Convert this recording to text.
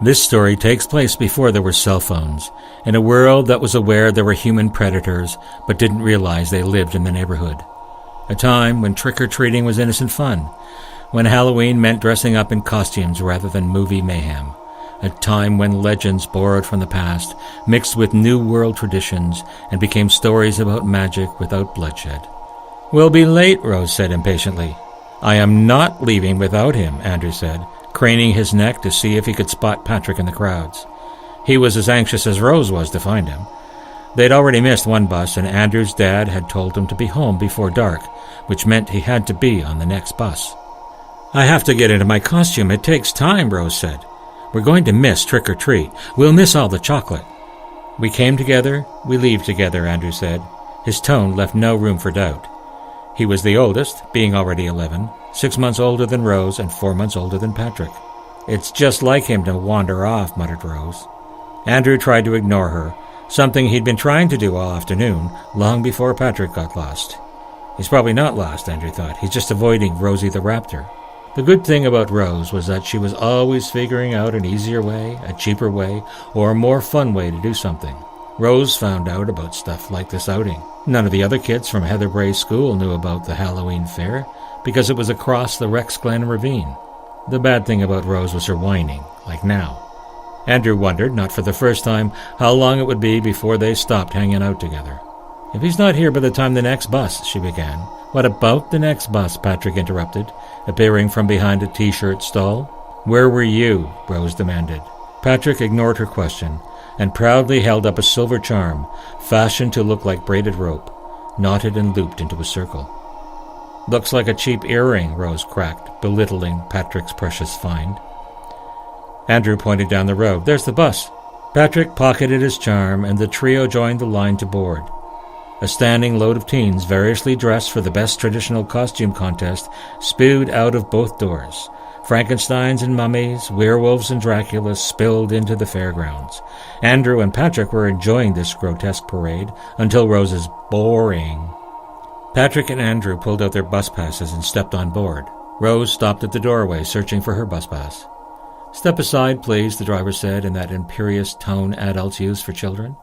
This story takes place before there were cell phones, in a world that was aware there were human predators but didn't realize they lived in the neighborhood. A time when trick-or-treating was innocent fun, when Halloween meant dressing up in costumes rather than movie mayhem. A time when legends borrowed from the past mixed with new world traditions and became stories about magic without bloodshed. "We'll be late," Rose said impatiently. "I am not leaving without him," Andrew said, craning his neck to see if he could spot Patrick in the crowds. He was as anxious as Rose was to find him. They'd already missed one bus, and Andrew's dad had told him to be home before dark, which meant he had to be on the next bus. "I have to get into my costume. It takes time," Rose said. "We're going to miss trick-or-treat. We'll miss all the chocolate." "We came together, we leave together," Andrew said. His tone left no room for doubt. He was the oldest, being already 11, 6 months older than Rose and 4 months older than Patrick. "It's just like him to wander off," muttered Rose. Andrew tried to ignore her, something he'd been trying to do all afternoon, long before Patrick got lost. He's probably not lost, Andrew thought. He's just avoiding Rosie the raptor. The good thing about Rose was that she was always figuring out an easier way, a cheaper way, or a more fun way to do something. Rose found out about stuff like this outing. None of the other kids from Heather Bray's school knew about the Halloween fair, because it was across the Rex Glen ravine. The bad thing about Rose was her whining, like now. Andrew wondered, not for the first time, how long it would be before they stopped hanging out together. "If he's not here by the time the next bus," she began. "What about the next bus?" Patrick interrupted, appearing from behind a T-shirt stall. "Where were you?" Rose demanded. Patrick ignored her question and proudly held up a silver charm, fashioned to look like braided rope, knotted and looped into a circle. "Looks like a cheap earring," Rose cracked, belittling Patrick's precious find. Andrew pointed down the road. "There's the bus." Patrick pocketed his charm, and the trio joined the line to board. A standing load of teens, variously dressed for the best traditional costume contest, spewed out of both doors. Frankensteins and mummies, werewolves and Draculas spilled into the fairgrounds. Andrew and Patrick were enjoying this grotesque parade until Rose's boring. Patrick and Andrew pulled out their bus passes and stepped on board. Rose stopped at the doorway, searching for her bus pass. "Step aside, please," the driver said in that imperious tone adults use for children.